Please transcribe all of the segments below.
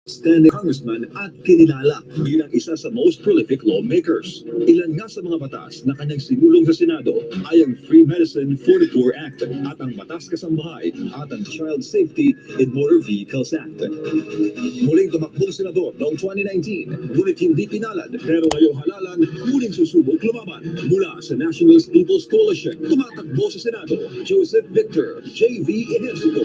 standing congressman at kinilala bilang isa sa most prolific lawmakers. Ilan nga sa mga batas na kanyang sinulong sa Senado ay ang Free Medicine 44 Act at ang Batas Kasambahay at ang Child Safety in Motor Vehicles Act. Muling tumakbong senador noong 2019, ngunit hindi pinalad pero ngayong halalan, muling susubok lumaban mula sa Nationalist People's Coalition. Tumatakbo sa Senado, Joseph Victor, JV Ejercito.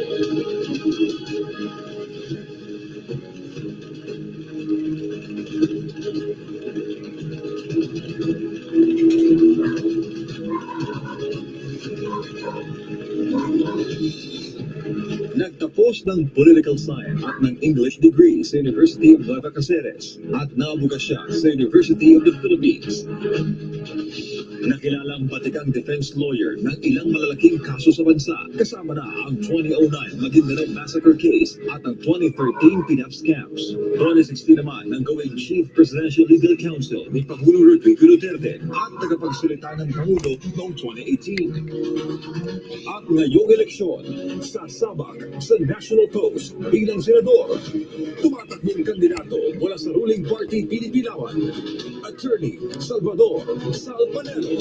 Nagtapos ng Political Science at ng English degree sa University of Nueva Cáceres at nabuga siya sa University of the Philippines. Nakilalang batikang defense lawyer ng ilang malalaking kaso sa bansa, kasama na ang 2009 Maguindanao Massacre case at ang 2013 PNP scams. 2016 naman nang gawing Chief Presidential Legal Counsel ni Pangulong Rodrigo Duterte at tagapagsalita ng Pangulo noong 2018. At ngayong eleksyon, sasabak sa National Post bilang senador, tumatakbong kandidato mula sa ruling party Pinipilawan, Attorney Salvador Salpanelo.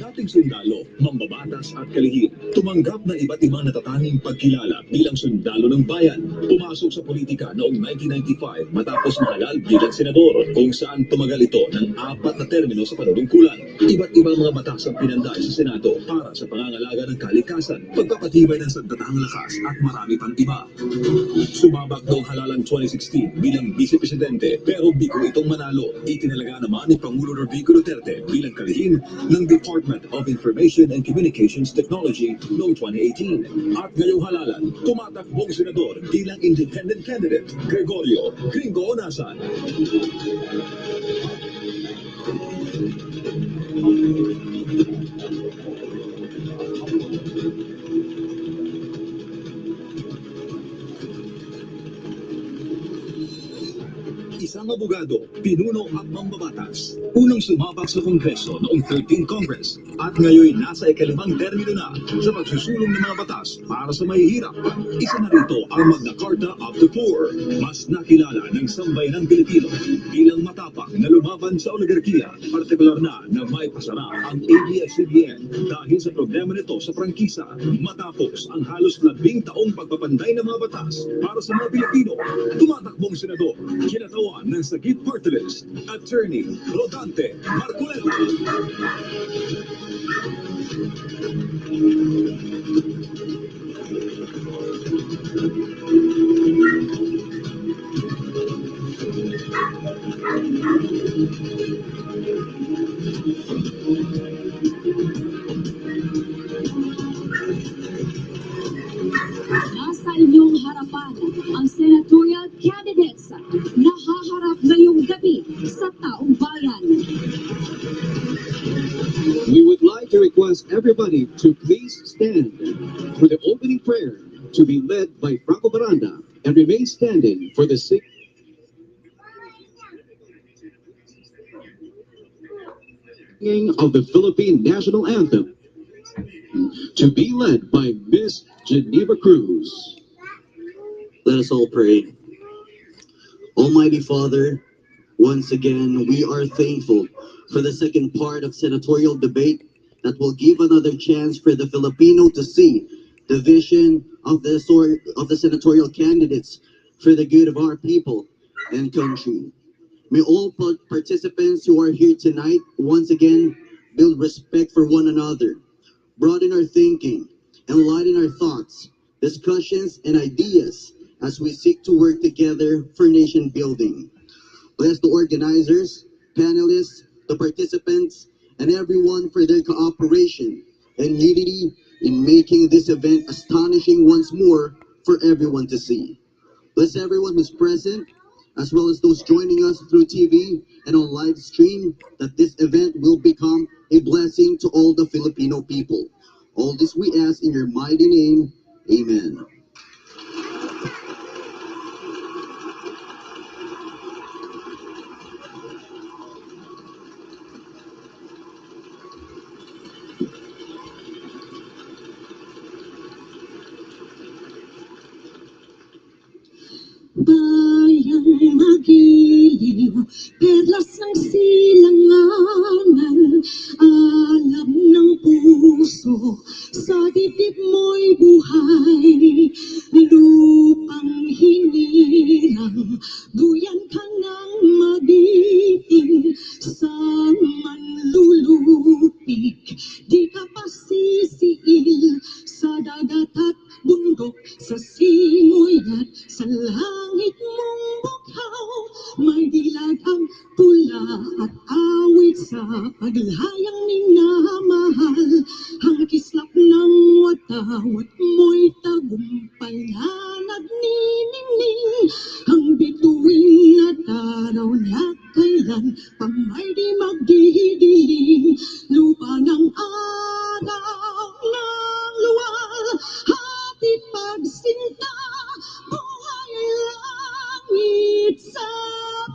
Dating sundalo, mambabatas at kalihim, tumanggap na iba't ibang natatanging pagkilala bilang sundalo ng bayan. Pumasok sa politika noong 1995 matapos mahalal bilang senador, kung saan tumagal ito ng 4 na termino sa panunungkulan. Iba't ibang mga batas ang pinanday sa Senado para sa pangangalaga ng kalikasan, pagpapatibay ng sandatahang lakas at marami pang iba. Sumabak noong halalang 2016 bilang vice-presidente pero bigo itong manalo. Itinalaga naman ni Pangulo Rodrigo Duterte bilang kalihim ng Department of Information and Communications Technology noong 2018. At ngayong halalan, tumatakbong senador bilang independent candidate, Gregorio Gringo Onasan. Isang abogado, pinuno at mambabatas. Unang sumabak sa Kongreso noong 13th Congress at ngayon nasa ikalimang termino na sa pagsusulong ng mga batas para sa mahihirap. Isa na rito ang Magna Carta of the Poor. Mas nakilala ng sambayanang Pilipino bilang matapang na lumaban sa oligarkiya, partikular na may pasara ang ABS-CBN dahil sa problema nito sa prangkisa matapos ang halos 10 taong pagpapanday ng mga batas para sa mga Pilipino. Tumatakbong senador, kinatawan ng Sagip Party List, Attorney Rodante Marcoleta. Nasa inyong harapan ang senatorial candidates na haharap ngayong gabi sa taong bayan. We would like to request everybody to please stand for the opening prayer to be led by Franco Baranda and remain standing for the singing of the Philippine National Anthem to be led by Miss Geneva Cruz. Let us all pray. Almighty Father, once again, we are thankful for the second part of senatorial debate that will give another chance for the Filipino to see the vision of the senatorial candidates for the good of our people and country. May all participants who are here tonight once again build respect for one another, broaden our thinking, enlighten our thoughts, discussions, and ideas as we seek to work together for nation building. Bless the organizers, panelists, the participants, and everyone for their cooperation and unity in making this event astonishing once more for everyone to see. Bless everyone who's present, as well as those joining us through TV and on live stream, that this event will become a blessing to all the Filipino people. All this we ask in your mighty name. Amen. bayang magiliw, perlas ng silanganan, alam ng puso, sa dibdib mo'y buhay, lupang hinirang, duyan ka ng magiting, sa manlulupig, di ka pasisiil, sa dagat at bundok, sa simoy at sa langit mong bughaw, may dilag ang pula at awit sa paglayang minamahal, ang kislap ng watawat mo'y tagumpayan at niningning, ang bituin at araw na kailan pa may di magdidilim, lupa ng araw ng luwal, hatid pagsinta, buhay langit sa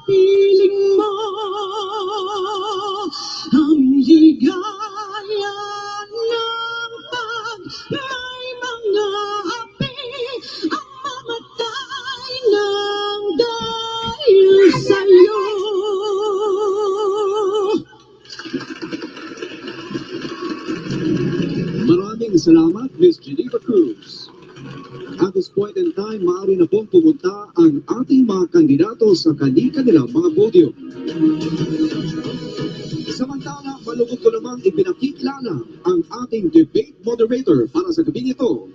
piling mo, ang ligaya ng pag may mga api, ang mamatay ng dahil sa'yo. Maraming salamat, Ms. Geneva Cruz. At this point in time, maaari na pong pumunta ang ating mga kandidato sa kanilang mga podium. Samantala, malugod ko namang ipinakikilala ang ating debate moderator para sa gabing ito.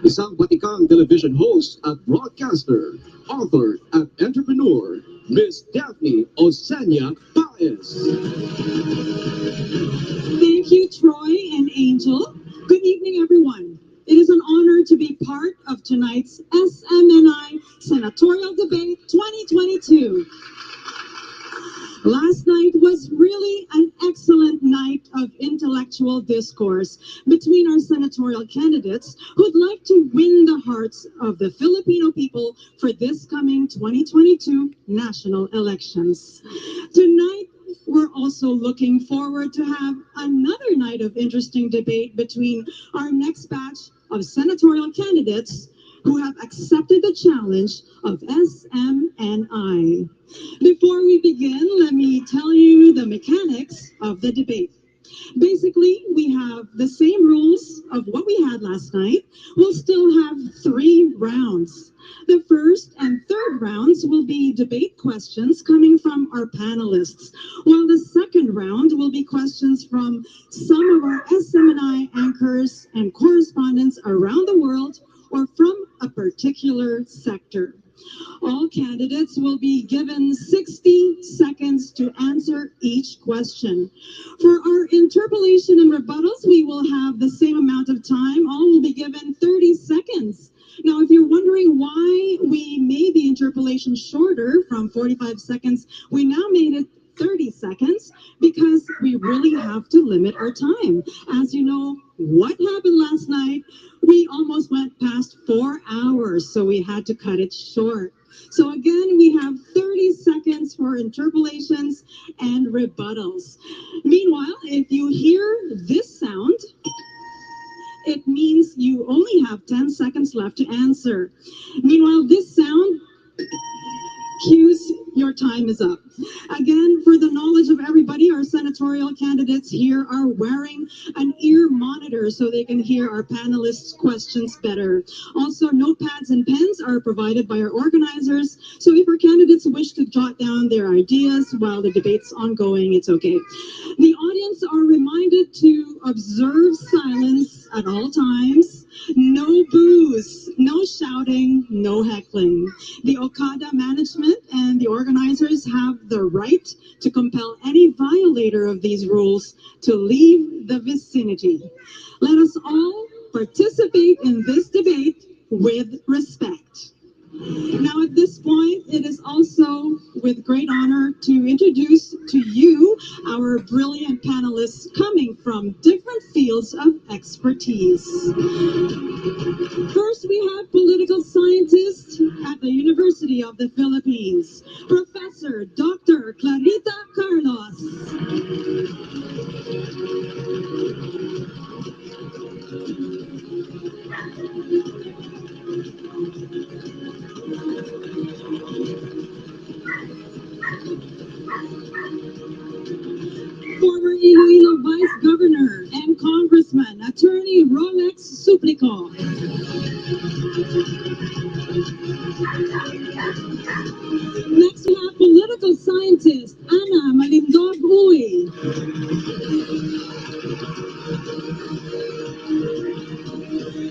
Isang batikang television host at broadcaster, author at entrepreneur, Ms. Daphne Osenia Paez. Thank you, Troy and Angel. Good evening, everyone. It is an honor to be part of tonight's SMNI Senatorial Debate 2022. Last night was really an excellent night of intellectual discourse between our senatorial candidates who'd like to win the hearts of the Filipino people for this coming 2022 national elections. Tonight, we're also looking forward to have another night of interesting debate between our next batch of senatorial candidates who have accepted the challenge of SMNI. Before we begin, let me tell you the mechanics of the debate. Basically, we have the same rules of what we had last night. We'll still have 3 rounds. The first and third rounds will be debate questions coming from our panelists, while the second round will be questions from some of our SMNI anchors and correspondents around the world or from a particular sector. All candidates will be given 60 seconds to answer each question. For our interpellation and rebuttals, we will have the same amount of time. All will be given 30 seconds. Now, if you're wondering why we made the interpellation shorter from 45 seconds, we now made it 30 seconds because we really have to limit our time. As you know, what happened last night, we almost went past 4 hours, so we had to cut it short. So again, we have 30 seconds for interpellations and rebuttals. Meanwhile, if you hear this sound, it means you only have 10 seconds left to answer. Meanwhile, this sound cues your time is up. Again, for the knowledge of everybody, our senatorial candidates here are wearing an ear monitor so they can hear our panelists' questions better. Also, notepads and pens are provided by our organizers, so if our candidates wish to jot down their ideas while the debate's ongoing, it's okay. The audience are reminded to observe silence at all times. No boos, no shouting, no heckling. The Okada management and the organizers have the right to compel any violator of these rules to leave the vicinity. Let us all participate in this debate with respect. Now, at this point, it is also with great honor to introduce to you our brilliant panelists coming from different fields of expertise. First, we have political scientist at the University of the Philippines, Professor Dr. Clarita Carlos. Former Iloilo Vice Governor and Congressman, Attorney Rolex Suplico. Next, we have political scientist Ana Malindog Uy.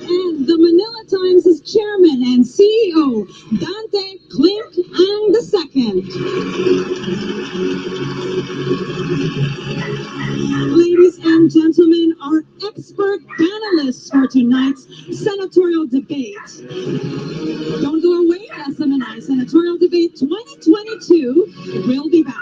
And the Manila Times' chairman and CEO, Dante Klink Ang II. Ladies and gentlemen, our expert panelists for tonight's senatorial debate. Don't go away, SMNI Senatorial Debate 2022 will be back.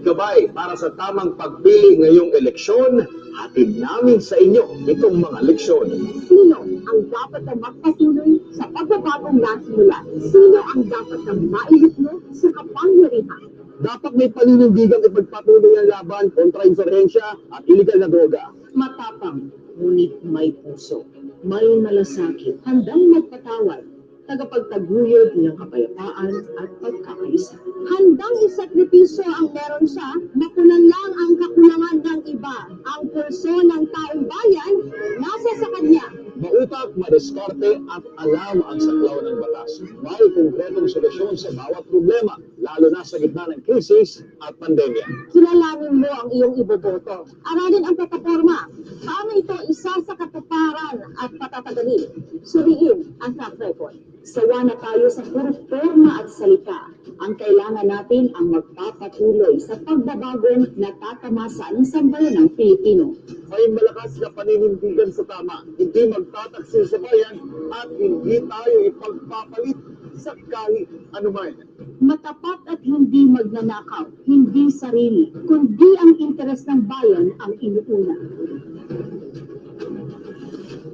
Gabay para sa tamang pagpili ngayong eleksyon, hatid namin sa inyo itong mga leksyon. Sino ang dapat na magpatuloy sa pagbabagong nasimula? Sino ang dapat na mailip mo sa kapangyarihan? Dapat may paninindigang ipagpatuloy ang laban kontra insurhensya at iligal na droga. Matapang, ngunit may puso. May malasakit, handang magpatawad, tagapagtaguyod ng kapayapaan at pagkakaisa. Handang isakripisyo ang meron siya, makunan lang ang kakulangan ng iba. Ang pulso ng taong bayan, nasa sa kanya. Mautak, madiskarte at alam ang saklaw ng batas. May konkretong solusyon sa bawat problema, lalo na sa gitna ng krisis at pandemya. Kilalanin mo ang iyong iboboto. Aralin ang plataforma. Paano ito isa sa katuparan at patatagali? Suriin ang track record. Sawa na tayo sa puro forma at salita. Ang kailangan natin ang magpapatuloy sa pagbabagong natatamasa ng sambayan ng Pilipino. May malakas na paninindigan sa tama, hindi magtataksil sa bayan at hindi tayo ipagpapalit sa kahit anuman. Matapat at hindi magnanakaw, hindi sarili, kundi ang interes ng bayan ang inuuna.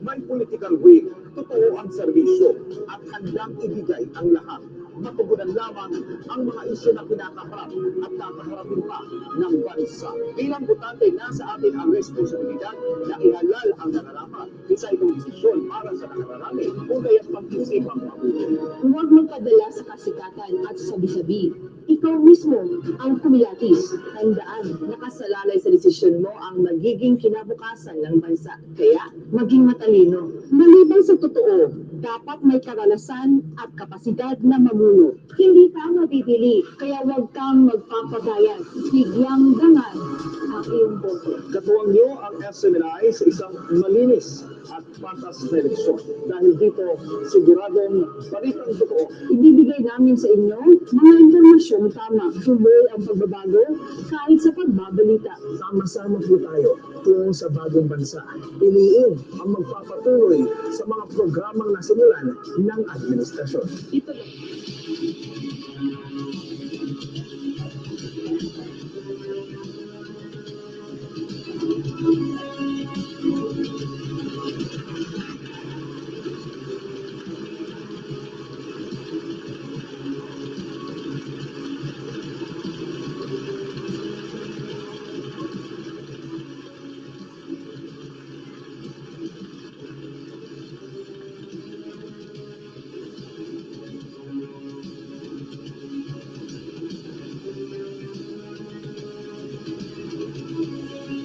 May political will, totoo ang serbisyo at handang ibigay ang lahat. Matugunan lamang ang mga isyu na kinakaharap at kakaharapin pa ng bansa. Bilang butante, nasa atin ang responsibilidad na ihalal ang nararapat. Isa itong desisyon para sa nakararami kung kaya't mag-isip ang mabuti. Huwag magpadala sa kasikatan at sabi-sabi. Ikaw mismo ang kumilatis. Tandaan, nakasalalay sa desisyon mo ang magiging kinabukasan ng bansa. Kaya, maging matalino. Maliban sa totoo, dapat may karanasan at kapasidad na mamuno. Hindi ka mabibili, kaya huwag kang magpapagayan. Bigyang dangan ang iyong boto. Katuwang niyo ang SMNI sa isang malinis at patas na eleksyon. Dahil dito, siguradong balitang totoo. Ibibigay namin sa inyo mga impormasyong tama. Tuloy ang pagbabago kahit sa pagbabalita. Sama-sama po tayo tungo sa bagong bansa. Piliin ang magpapatuloy sa mga programang nasimulan ng administrasyon. Ito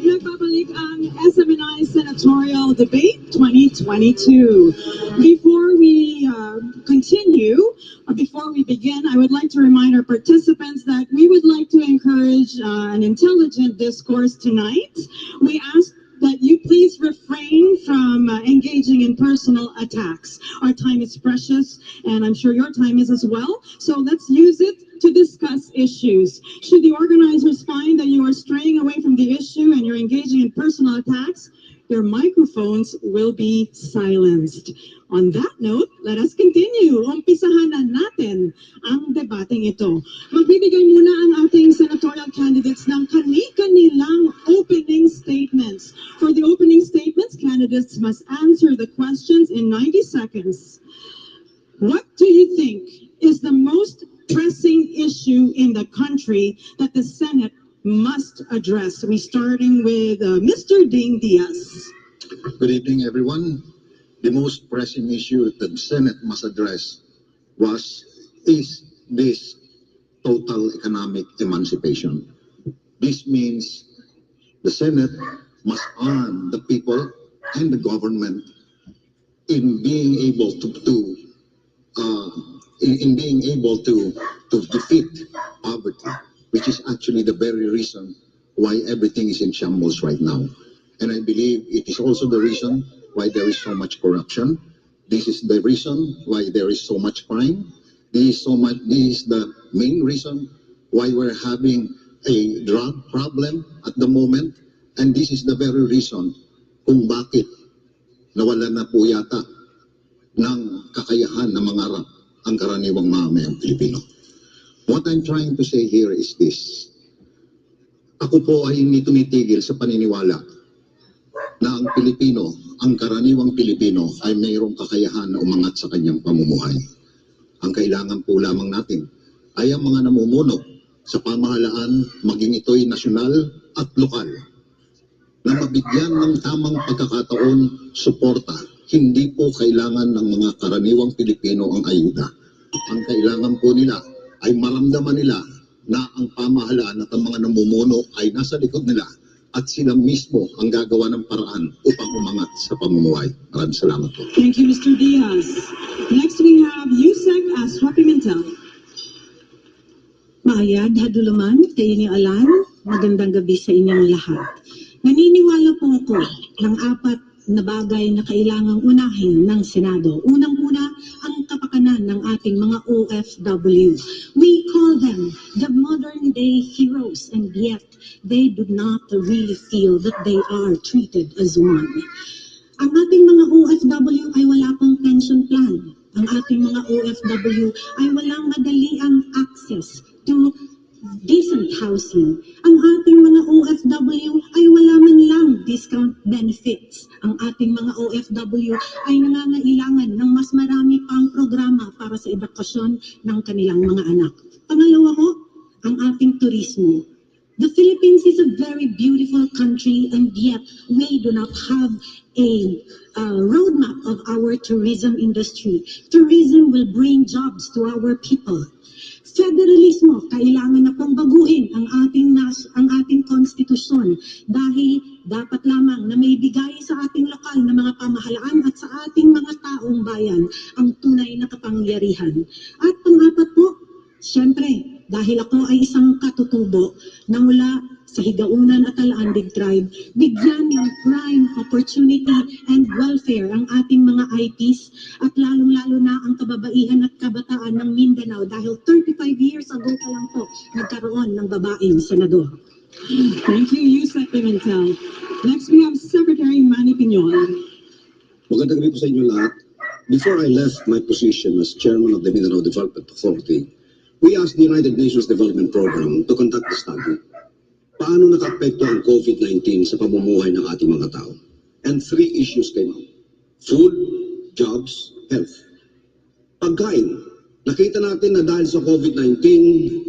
Nagbabalik ang SMNI Senatorial Debate 2022. Before we before we begin, I would like to remind our participants that we would like to encourage an intelligent discourse tonight. We ask that you please refrain from engaging in personal attacks. Our time is precious, and I'm sure your time is as well. So let's use it to discuss issues. Should the organizers find that you are straying away from the issue and you're engaging in personal attacks, your microphones will be silenced. On that note, let us continue. Umpisahan na natin ang debating ito. Magbibigay muna ang ating senatorial candidates ng kani-kanilang opening statements. For the opening statements, candidates must answer the questions in 90 seconds. What do you think is the most pressing issue in the country that the Senate must address? We're starting with Mr. Ding Diaz. Good evening, everyone. The most pressing issue that the Senate must address is this total economic emancipation. This means the Senate must arm the people and the government in being able to defeat poverty, which is actually the very reason why everything is in shambles right now. And I believe it is also the reason why there is so much corruption. This is the reason why there is so much crime. This is the main reason why we're having a drug problem at the moment. And this is the very reason kung bakit nawala na po yata ng kakayahan na mangarap ang karaniwang mamamayang Pilipino. What I'm trying to say here is this. Ako po ay hindi tumitigil sa paniniwala na ang Pilipino, ang karaniwang Pilipino ay mayroong kakayahan na umangat sa kanyang pamumuhay. Ang kailangan po lamang natin ay ang mga namumuno sa pamahalaan, maging ito'y nasyonal at lokal, na mabigyan ng tamang pagkakataon, suporta. Hindi po kailangan ng mga karaniwang Pilipino ang ayuda. Ang kailangan po nila ay maramdaman nila na ang pamahalaan at ang mga namumuno ay nasa likod nila at sila mismo ang gagawa ng paraan upang umangat sa pamumuhay. Maraming salamat po. Thank you, Mr. Diaz. Next, we have Yusek Aswa Pimentel. Maayad, hadulaman, kayo ni Alan, magandang gabi sa inyong lahat. Naniniwala po ako ng 4 na bagay na kailangang unahin ng Senado. Unang-una, ang kapakanan ng ating mga OFW. We call them the modern-day heroes, and yet they do not really feel that they are treated as one. Ang ating mga OFW ay wala pong pension plan. Ang ating mga OFW ay walang madaliang access to decent housing. Ang ating mga OFW ay wala man lang discount benefits. Ang ating mga OFW ay nangangailangan ng mas marami pang programa para sa edukasyon ng kanilang mga anak. Pangalawa ho, ang ating turismo. The Philippines is a very beautiful country, and yet we do not have a roadmap of our tourism industry. Tourism will bring jobs to our people. Federalismo, kailangan na pong baguhin ang ating konstitusyon dahil dapat lamang na may bigay sa ating lokal na mga pamahalaan at sa ating mga taong bayan ang tunay na kapangyarihan. At pang-apat po, siyempre, dahil ako ay isang katutubo na mula sa Higaunan at Alaandig Tribe, bigyan ng prime opportunity and welfare ang ating mga IPs at lalong-lalo na ang kababaihan at kabataan ng Mindanao dahil 35 years ago pa lang po nagkaroon ng babaeng senador. Thank you, Yusek Pimentel. Next, we have Secretary Manny Piñon. Magandang gabi po sa inyo lahat. Before I left my position as chairman of the Mindanao Development Authority, we asked the United Nations Development Program to conduct a study. Paano naka-apekto ang COVID-19 sa pamumuhay ng ating mga tao? And 3 issues came up. Food, jobs, health. Pagkain. Nakita natin na dahil sa COVID-19,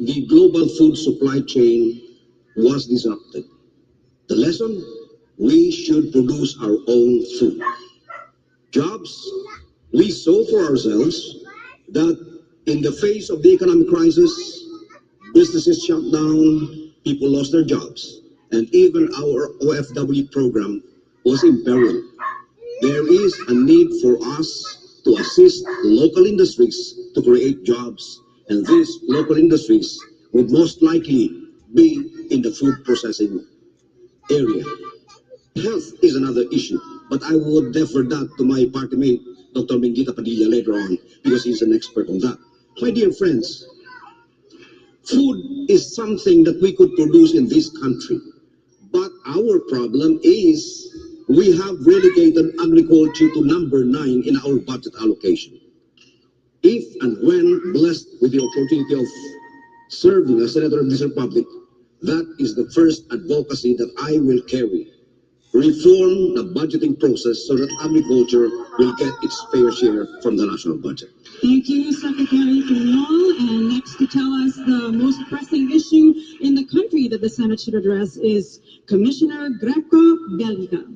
the global food supply chain was disrupted. The lesson? We should produce our own food. Jobs? We saw for ourselves that in the face of the economic crisis, businesses shut down, people lost their jobs, and even our OFW program was in peril. There is a need for us to assist local industries to create jobs, and these local industries would most likely be in the food processing area. Health is another issue, but I would defer that to my party mate, Dr. Mingita Padilla, later on, because he's an expert on that. My dear friends, food is something that we could produce in this country, but our problem is we have relegated agriculture to number 9 in our budget allocation. If and when blessed with the opportunity of serving as Senator of this Republic, that is the first advocacy that I will carry. Reform the budgeting process so that agriculture will get its fair share from the national budget. Thank you, Secretary Piñol. And next to tell us the most pressing issue in the country that the Senate should address is Commissioner Greco Bellica.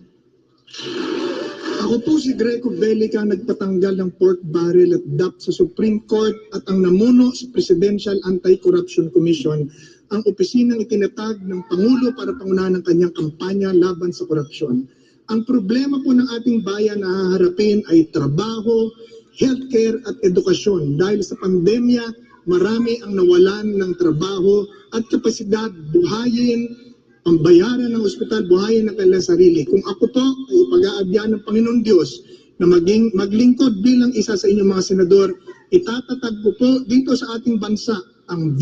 Ako po si Greco Bellica, nagpatanggal ng pork barrel at DAP sa Supreme Court at ang namuno sa Presidential Anti-Corruption Commission, ang opisinang itinatag ng Pangulo para pangunahan ng kanyang kampanya laban sa korupsyon. Ang problema po ng ating bayan na haharapin ay trabaho, healthcare at edukasyon. Dahil sa pandemya, marami ang nawalan ng trabaho at kapasidad buhayin, pambayaran ng ospital, buhayin ng kanilang sarili. Kung ako po ay pag-aabyan ng Panginoon Diyos na maglingkod bilang isa sa inyong mga senador, itatatag ko po dito sa ating bansa ang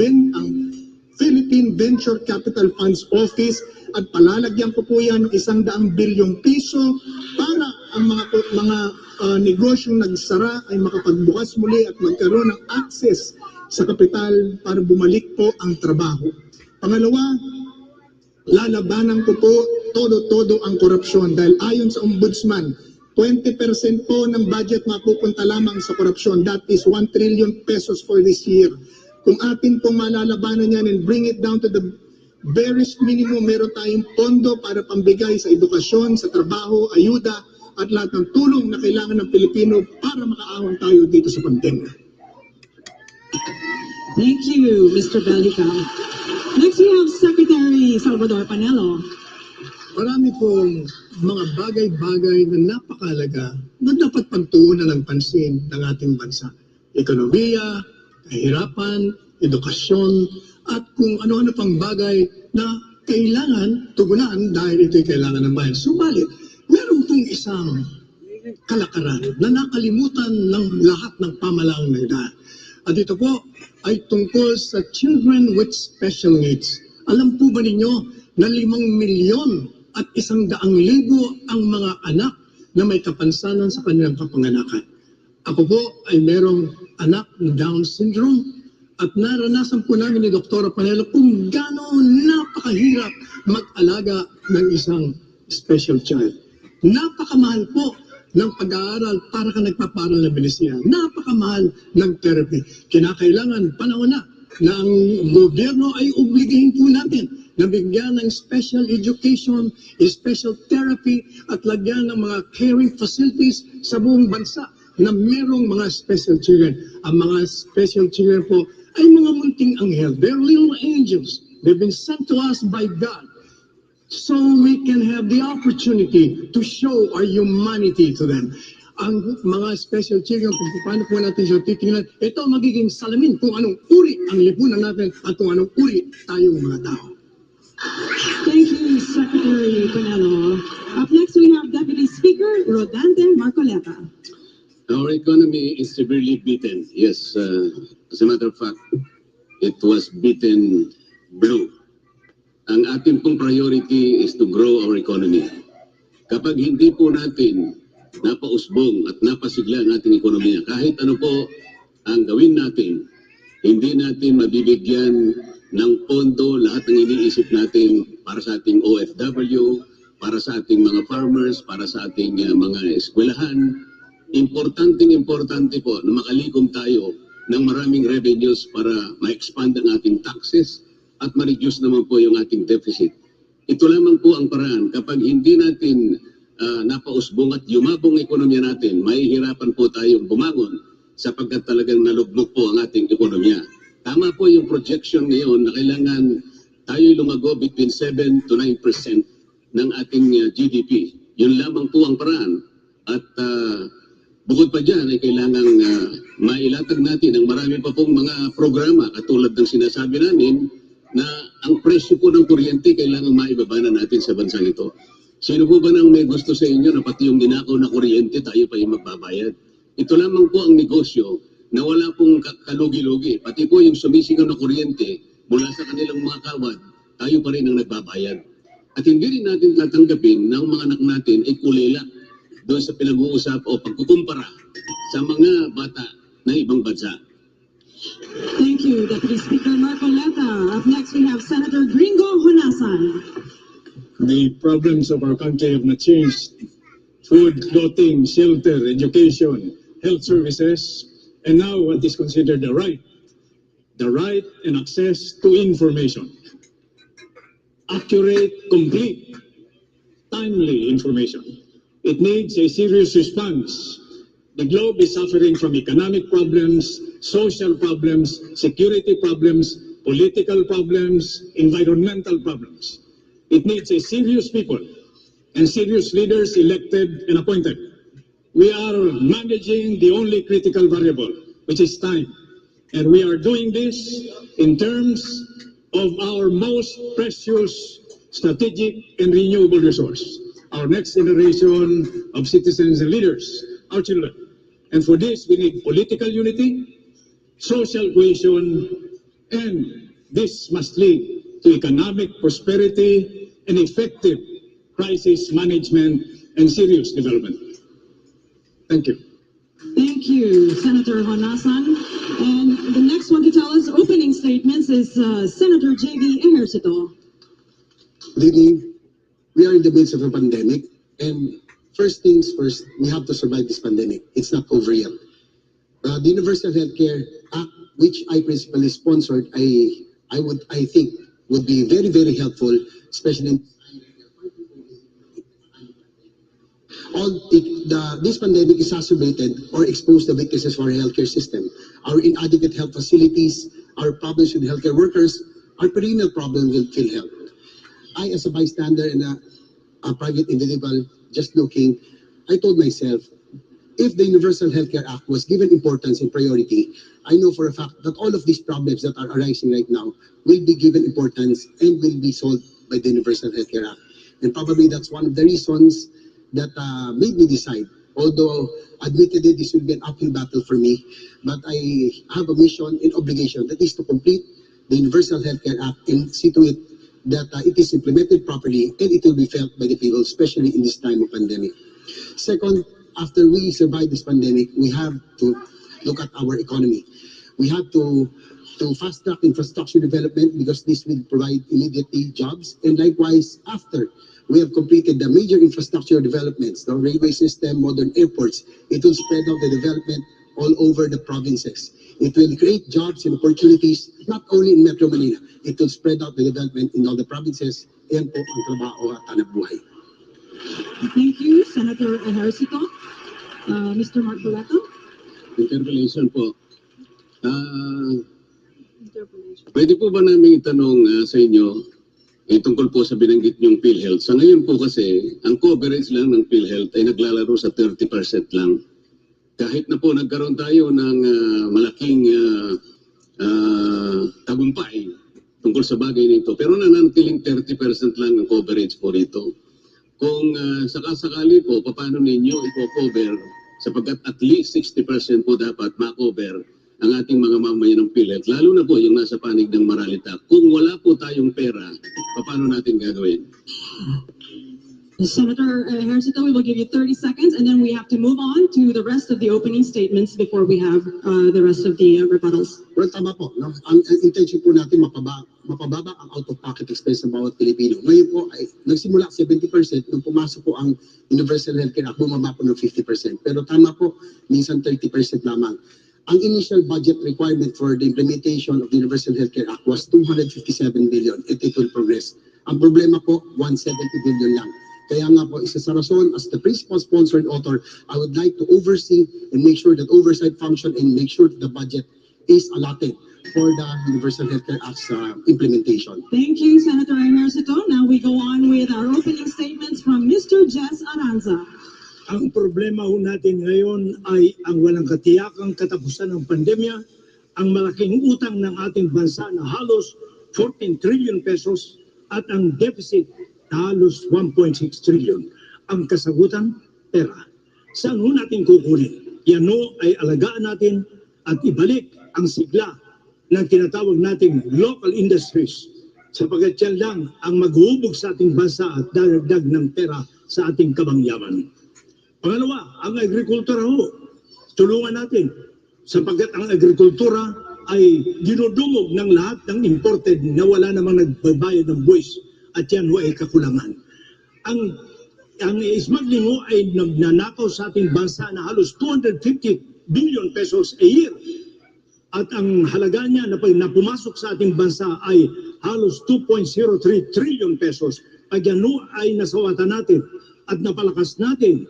Philippine Venture Capital Funds Office at palalagyan ko po yan ng 100 bilyong piso para ang mga negosyong nagsara ay makapagbukas muli at magkaroon ng access sa kapital para bumalik po ang trabaho. Pangalawa, lalabanan ko po todo-todo ang korupsyon dahil ayon sa Ombudsman, 20% po ng budget mapupunta lamang sa korupsyon. That is 1 trillion pesos for this year. Kung atin pong malalabanan yan and bring it down to the barest minimum, meron tayong pondo para pambigay sa edukasyon, sa trabaho, ayuda, at lahat ng tulong na kailangan ng Pilipino para makaahon tayo dito sa pandemya. Thank you, Mr. Bellica. Next we have Secretary Salvador Panelo. Marami pong mga bagay-bagay na napakalaga na dapat pagtuunan ng pansin ng ating bansa. Ekonomiya, kahirapan, edukasyon, at kung ano-ano pang bagay na kailangan tugunan dahil ito'y kailangan ng bayan. Subalit, meron pong isang kalakaran na nakalimutan ng lahat ng pamalaang nagdaan. At ito po ay tungkol sa children with special needs. Alam po ba ninyo na 5 milyon at 100,000 ang mga anak na may kapansanan sa kanilang kapanganakan? Ako po ay merong anak ng Down syndrome at naranasan po namin ni Dr. Panelo kung gano'n napakahirap mag-alaga ng isang special child. Napakamahal po ng pag-aaral para ka nagpaparal ng medisina. Napakamahal ng therapy. Kinakailangan panahon na ang gobyerno ay obligahin po natin na bigyan ng special education, special therapy at lagyan ng mga caring facilities sa buong bansa na merong mga special children. Ang mga special children po ay mga munting anghel. They're little angels. They've been sent to us by God so we can have the opportunity to show our humanity to them. Ang mga special children, kung paano po natin siya titingnan, ito magiging salamin kung anong uri ang lipunan natin at kung anong uri tayong mga tao. Thank you, Secretary Panelo. Up next we have Deputy Speaker Rodante Marcoleta. Our economy is severely beaten. Yes, as a matter of fact, it was beaten blue. Ang ating pong priority is to grow our economy. Kapag hindi po natin napausbong at napasigla ang ating ekonomiya, kahit ano po ang gawin natin, hindi natin mabibigyan ng pondo lahat ng iniisip natin para sa ating OFW, para sa ating mga farmers, para sa ating mga eskwelahan. Importante po na makalikom tayo ng maraming revenues para ma-expand ang ating taxes at ma-reduce naman po yung ating deficit. Ito lamang po ang paraan. Kapag hindi natin napausbong at yumabong ekonomiya natin, mahihirapan po tayong bumangon sapagkat talagang nalugmok po ang ating ekonomiya. Tama po yung projection ngayon na kailangan tayo lumago between 7 to 9% ng ating GDP. Yun lamang po ang paraan. At bukod pa dyan ay kailangang mailatag natin ang marami pa pong mga programa katulad ng sinasabi namin na ang presyo po ng kuryente kailangan maibaba na natin sa bansang ito. Sino po ba nang may gusto sa inyo na pati yung ginakaw na kuryente tayo pa yung magbabayad? Ito lamang po ang negosyo na wala pong kalugi-lugi. Pati po yung sumisigaw na kuryente mula sa kanilang mga kawad, tayo pa rin ang nagbabayad. At hindi rin natin tatanggapin na ang mga anak natin ay kulela doon sa pinag-uusap o pagkukumpara sa mga bata na ibang bansa. Thank you, Deputy Speaker Marcoleta. Up next, we have Senator Gringo Honasan. The problems of our country have not changed. Food, clothing, shelter, education, health services, and now what is considered the right and access to information. Accurate, complete, timely information. It needs a serious response. The globe is suffering from economic problems, social problems, security problems, political problems, environmental problems. It needs a serious people and serious leaders elected and appointed. We are managing the only critical variable, which is time. And we are doing this in terms of our most precious, strategic, and renewable resource, our next generation of citizens and leaders, our children. And for this, we need political unity, social cohesion, and this must lead to economic prosperity and effective crisis management and serious development. Thank you. Thank you, Senator Honasan. And the next one to tell us opening statements is Senator J.V. Ejercito. Good evening. We are in the midst of a pandemic, and first things first, we have to survive this pandemic. It's not over yet. The Universal Healthcare Act, which I principally sponsored, I think would be very, very helpful, especially in this pandemic exacerbated or exposed the weaknesses of our healthcare system, our inadequate health facilities, our problems with healthcare workers, our perennial problem with PhilHealth. I, as a bystander and a private individual, just looking, I told myself, if the Universal Healthcare Act was given importance and priority, I know for a fact that all of these problems that are arising right now will be given importance and will be solved by the Universal Healthcare Act. And probably that's one of the reasons that made me decide, although admittedly this will be an uphill battle for me, but I have a mission and obligation, that is to complete the Universal Healthcare Act and see to it that it is implemented properly and it will be felt by the people, especially in this time of pandemic. Second, after we survive this pandemic, we have to look at our economy. We have to fast track infrastructure development because this will provide immediately jobs. And likewise, after we have completed the major infrastructure developments, the railway system, modern airports, it will spread out the development all over the provinces. It will create jobs and opportunities, not only in Metro Manila. It will spread out the development in all the provinces. Yan po ang trabaho at hanap buhay. Thank you, Senator Ejercito. Mr. Marcoleta. Interpellation po. Pwede po ba namin itanong sa inyo tungkol po sa binanggit niyong PhilHealth? Sa ngayon po kasi, ang coverage lang ng PhilHealth ay naglalaro sa 30% lang. Kahit na po nagkaroon tayo ng malaking tagumpay tungkol sa bagay nito, pero nananatiling 30% lang ang coverage po rito. Kung sakasakali po, paano ninyo i-cover sapagkat at least 60% po dapat ma-cover ang ating mga mamayan ng PhilHealth, lalo na po yung nasa panig ng Maralita. Kung wala po tayong pera, paano natin gagawin? Senator Ejercito, we will give you 30 seconds and then we have to move on to the rest of the opening statements before we have the rest of the rebuttals. Well, tama po. No? Ang intention po natin mapababa ang out-of-pocket expense ng bawat Pilipino. Ngayon po ay nagsimula 70%, nung pumasok po ang Universal Healthcare Act, bumaba po ng 50%. Pero tama po, minsan 30% lamang. Ang initial budget requirement for the implementation of the Universal Healthcare Act was 257 billion and it will progress. Ang problema po, 170 billion lang. Kaya nga po, isa sa rason, as the principal sponsor and author, I would like to oversee and make sure that oversight function and make sure that the budget is allotted for the Universal Healthcare Act's implementation. Thank you, Senator Ejercito. Now we go on with our opening statements from Mr. Jess Aranza. Ang problema ho natin ngayon ay ang walang katiyakang katapusan ng pandemya, ang malaking utang ng ating bansa na halos 14 trillion pesos at ang deficit halos 1.6 trillion. Ang kasagutan, pera. Saan ho natin kukunin? Yan ho ay alagaan natin at ibalik ang sigla ng tinatawag nating local industries. Sapagkat yan lang ang maghuhubog sa ating bansa at dagdag ng pera sa ating kamangyaman. Pangalawa, ang agrikultura ho. Tulungan natin. Sapagkat ang agrikultura ay dinudumog ng lahat ng imported na wala namang nagbabayad ng buwis. At yan ho ay kakulangan. Ang smuggling ho ay nagnanakaw sa ating bansa na halos 250 billion pesos a year. At ang halaga niya na pumasok sa ating bansa ay halos 2.03 trillion pesos. Pag yan ho ay nasawatan natin at napalakas natin,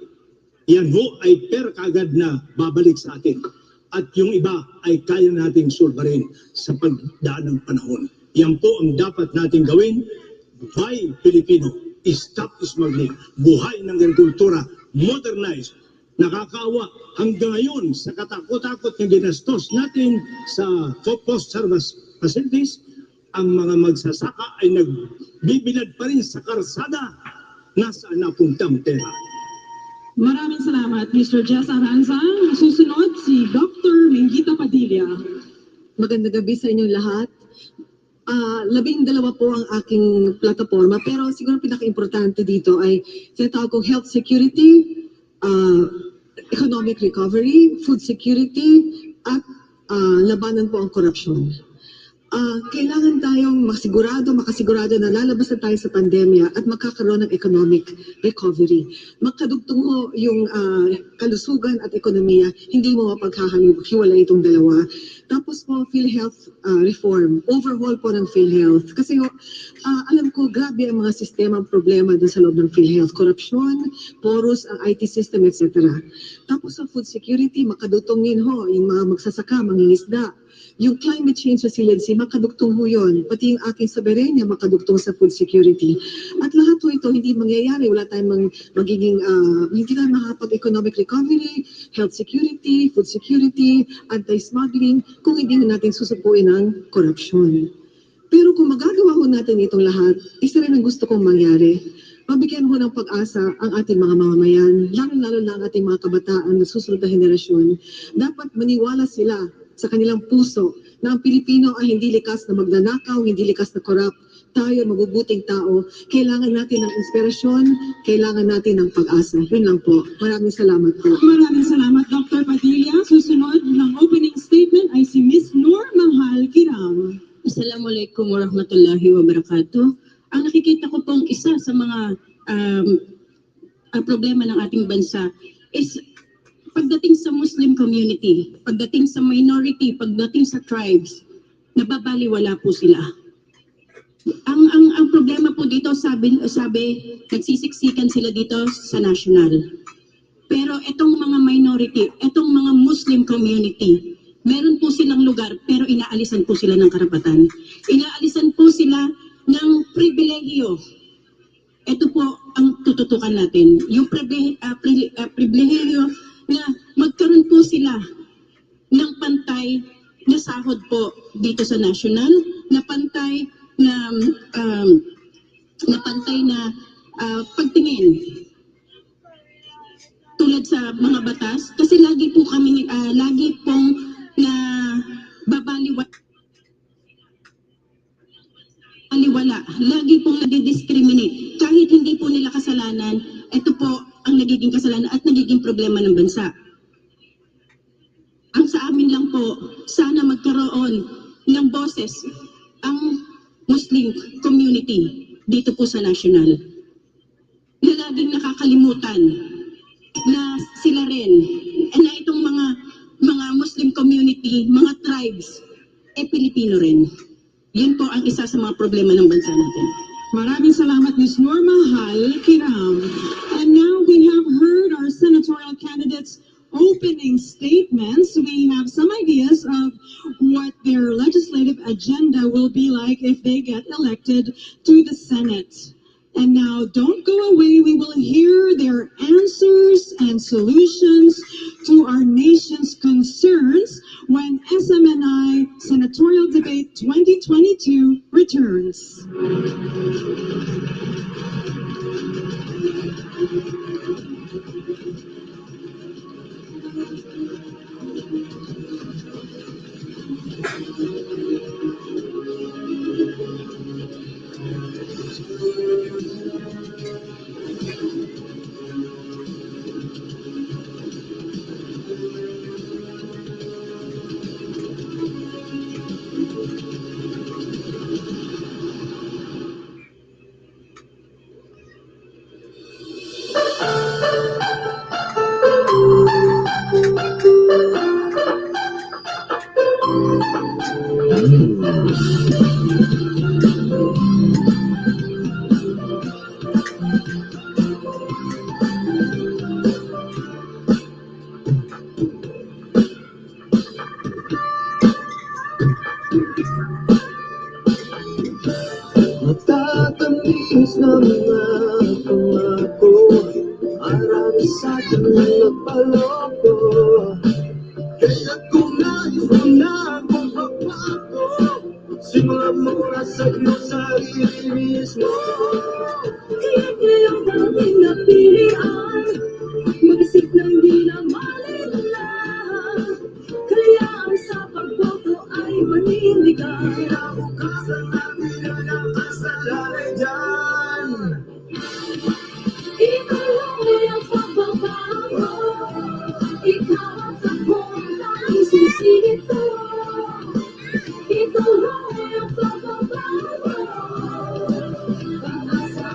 yan ho ay pera kaagad na babalik sa atin. At yung iba ay kaya nating sulbarin sa pagdaan ng panahon. Yan po ang dapat nating gawin. Buhay Pilipino, stop smuggling. Buhay ng agrikultura, modernize. Nakakaawa hanggang ngayon sa katakot-takot na ginastos natin sa post-service facilities, ang mga magsasaka ay nagbibilad pa rin sa karsada. Nasaan napuntang pera? Maraming salamat, Mr. Jess Aranza. Susunod si Dr. Mingita Padilla. Magandang gabi sa inyong lahat. 12 po ang aking plataforma, pero siguro pinaka-importante dito ay tinatawag kong health security, economic recovery, food security, at labanan po ang korupsyon. Kailangan tayong makasigurado na lalabas na tayo sa pandemya at magkakaroon ng economic recovery. Magkadugtong ho yung kalusugan at ekonomiya, hindi mo mapaghahiwalay itong dalawa. Tapos po, PhilHealth reform, overhaul po ng PhilHealth. Kasi alam ko, grabe ang mga sistema, problema dun sa loob ng PhilHealth. Korupsyon, porous, ang IT system, etc. Tapos sa food security, makadugtongin ho, yung mga magsasaka, mangingisda. Yung climate change resiliency, makadugtong ho yun. Pati yung aking soberenya, makadugtong sa food security. At lahat ho ito, hindi mangyayari. Wala tayong hindi tayo makapag-economic recovery, health security, food security, anti-smuggling, kung hindi natin susupuin ang korupsyon. Pero kung magagawa ho natin itong lahat, isa rin ang gusto kong mangyari. Mabigyan ho ng pag-asa ang ating mga mamamayan, lalo-lalo na ang ating mga kabataan na susunod na henerasyon. Dapat maniwala sila sa kanilang puso na ang Pilipino ay hindi likas na magnanakaw, hindi likas na korap. Tayo, mabubuting tao, kailangan natin ng inspirasyon, kailangan natin ng pag-asa. Yun lang po. Maraming salamat po. Maraming salamat, Dr. Padilla. Susunod ng opening statement ay si Ms. Mahal Kiram. Assalamualaikum warahmatullahi wabarakatuh. Ang nakikita ko pong isa sa mga problema ng ating bansa is pagdating sa Muslim community, pagdating sa minority, pagdating sa tribes, nababaliwala po sila. Ang problema po dito, sabi nagsisiksikan sila dito sa national. Pero itong mga minority, itong mga Muslim community, meron po silang lugar pero inaalisan po sila ng karapatan. Inaalisan po sila ng pribilehiyo. Ito po ang tututukan natin. Yung pribilehiyo na magkaroon po sila ng pantay na sahod po dito sa national, na pantay na pagtingin tulad sa mga batas, kasi lagi pong na babaliwala, lagi pong nadi-discriminate kahit hindi po nila kasalanan. Ito po ang nagiging kasalanan at nagiging problema ng bansa. Ang sa amin lang po, sana magkaroon ng boses ang Muslim community dito po sa national. Na laging nakakalimutan na sila rin, na itong mga Muslim community, mga tribes, Pilipino rin. Yun po ang isa sa mga problema ng bansa natin. Maraming salamat, Ms. Mahal Kiram. And now we have heard our senatorial candidates' opening statements. We have some ideas of what their legislative agenda will be like if they get elected to the Senate. And now, don't go away. We will hear their answers and solutions to our nation's concerns when SMNI Senatorial Debate 2022 returns. Matatamis na mga pangako, marami sa akin na nagpaloko. Kaya kung nais mo na magbabago, simulan mo na sa iyong sarili mismo. Kaya ngayong dating napilian, mag-isip ng di na malila. Kaya ang sa pagboto ay manindigan. Kinabukasan natin yan ang kasalalay dyan. Ituloy ang pagbabago, ikaw ang takbong tanging susito. Ituloy ang pagbabago, pag-asa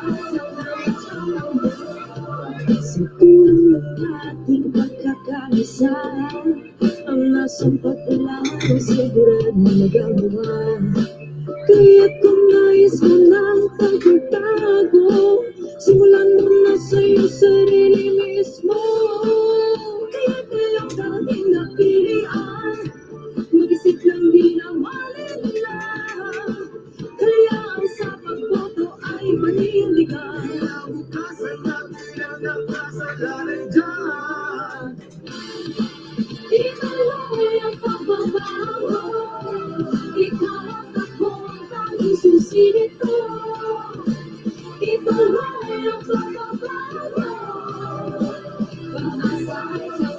sa tulong ng ating pagkakaisa, ang nasang pagkulahan sigurad na magagawa. Kaya kung nais mo lang pagbabago, simulan mo na sa iyong sarili mismo. Kaya ngayong dating napilian, mag-isip lang di na malila. Kaya ang sa pagboto ay manindigan. Kinabukasan natin yan ang kasalalay dyan. Ituloy ang pagbabago, ikaw ang takbong tanging susito. Ituloy ang pagbabago, pag-asa ay siyang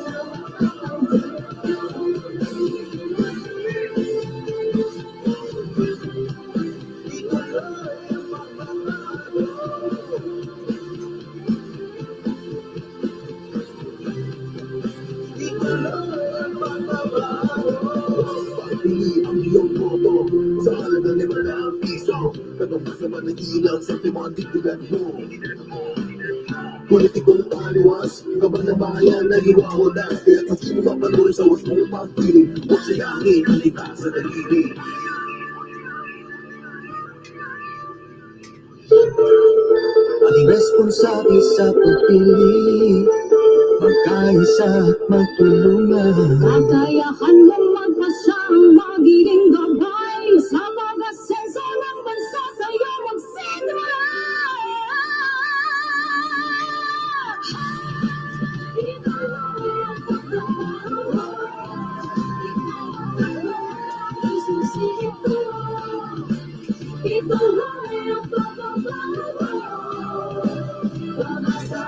Pagpili ang iyong boto sa halagang 5 piso. Katapos naman ang ilang sa mga dibdigan mo. Politikong taliwas, kaban ng bayan na iwawalas. Kaya kung sino mapanood sa huwag mong pagpili, huwag sayangin ang likas sa daliri. Maging responsable sa pagpili, magkaisa at magtulungan. kakayahan mong magpasa ang magiging gabay sa pag-asenso ng bansa sa'yo magsimula. Ituloy ang pagbabago, isusito. Ituloy ang pagbabago, pag-asa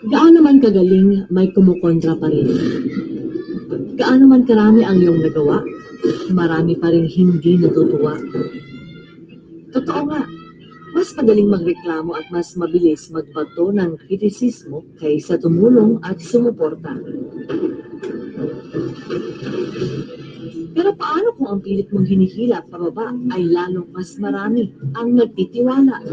gaano man kagaling, may kumukontra pa rin. Gaano man karami ang iyong nagawa, marami pa rin hindi natutuwa. Totoo nga, mas madaling magreklamo at mas mabilis magbato ng kritisismo kaysa tumulong at sumuporta. Pero paano kung ang pilit mong hinihila pababa ay lalong mas marami ang nagtitiwala?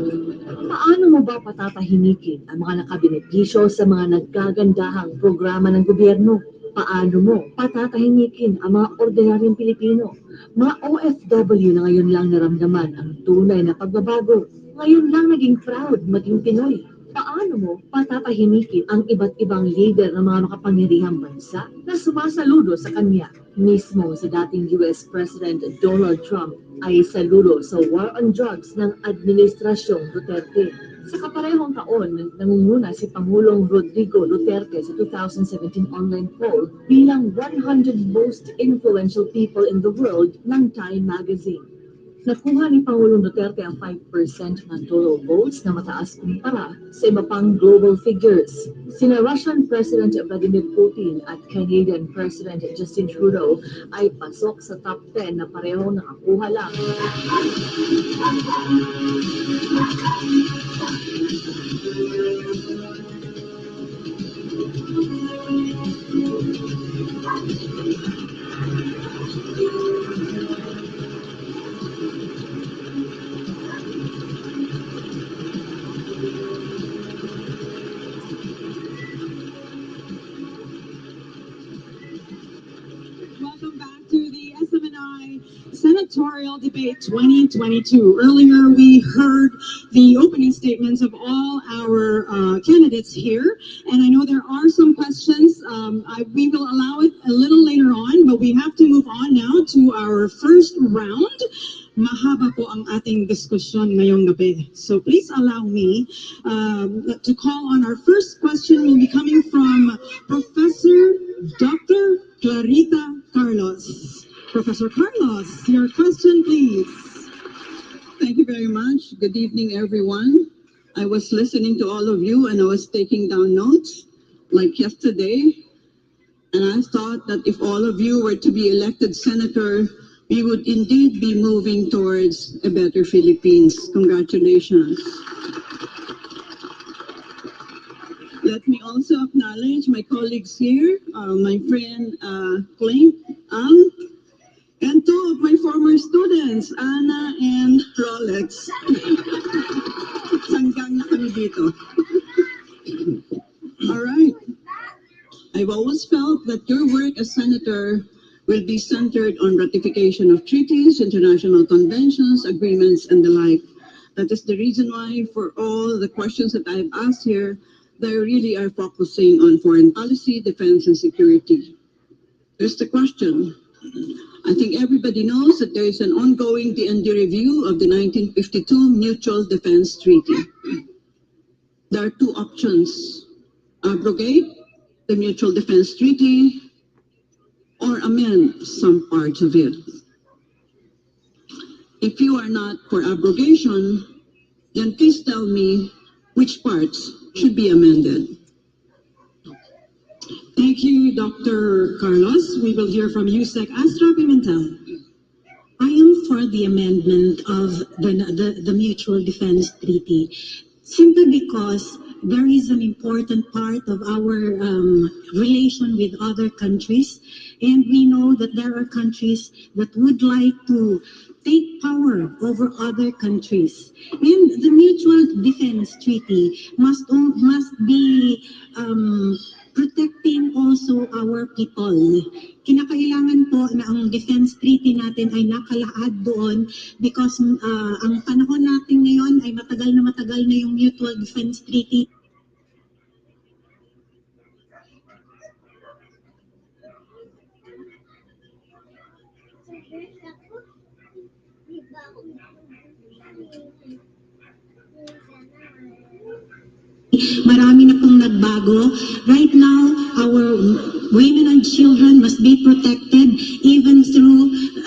Paano mo ba patatahimikin ang mga nakabenepisyo sa mga naggagandahang programa ng gobyerno? Paano mo patatahimikin ang mga ordinaryong Pilipino? Mga OFW na ngayon lang naramdaman ang tunay na pagbabago. Ngayon lang naging proud maging Pinoy. Paano mo patatahimikin ang iba't ibang leader ng mga makapangyarihang bansa na sumasaludo sa kanya? Mismo sa dating US President Donald Trump ay saludo sa war on drugs ng Administrasyong Duterte. Sa kaparehong taon, nangunguna si Pangulong Rodrigo Duterte sa 2017 online poll bilang 100 most influential people in the world ng Time magazine. Nakuha ni Pangulong Duterte ang 5% ng total votes na mataas kumpara sa iba pang global figures. Sina Russian President Vladimir Putin at Canadian President Justin Trudeau ay pasok sa top 10 na pareho nakakuha lang. Welcome back to the SMNI Senatorial Debate 2022. Earlier, we heard the opening statements of all our candidates here, and I know there are some questions. We will allow it a little later on, but we have to move on now to our first round. Mahaba po ang ating diskusyon ngayong gabi. So please allow me to call on our first question. Will be coming from Professor Dr. Clarita Carlos. Professor Carlos, your question, please. Thank you very much. Good evening, everyone. I was listening to all of you and I was taking down notes like yesterday. And I thought that if all of you were to be elected senator, we would indeed be moving towards a better Philippines. Congratulations. Let me also acknowledge my colleagues here, my friend Clink, Ang, and two of my former students, Anna and Rolex. Sanggang na kami dito. All right. I've always felt that your work as senator will be centered on ratification of treaties, international conventions, agreements, and the like. That is the reason why for all the questions that I've asked here, they really are focusing on foreign policy, defense, and security. Here's the question. I think everybody knows that there is an ongoing DND review of the 1952 Mutual Defense Treaty. There are two options: abrogate the Mutual Defense Treaty or amend some parts of it. If you are not for abrogation, then please tell me which parts should be amended. Thank you, Dr. Carlos. We will hear from Yusek Astra Pimentel. I am for the amendment of the Mutual Defense Treaty, simply because there is an important part of our relation with other countries, and we know that there are countries that would like to take power over other countries. And the Mutual Defense Treaty must be protecting also our people. Kinakailangan po na ang defense treaty natin ay nakalaad doon because ang panahon natin ngayon ay matagal na yung Mutual Defense Treaty. Marami na pong nagbago. Right now, our women and children must be protected even through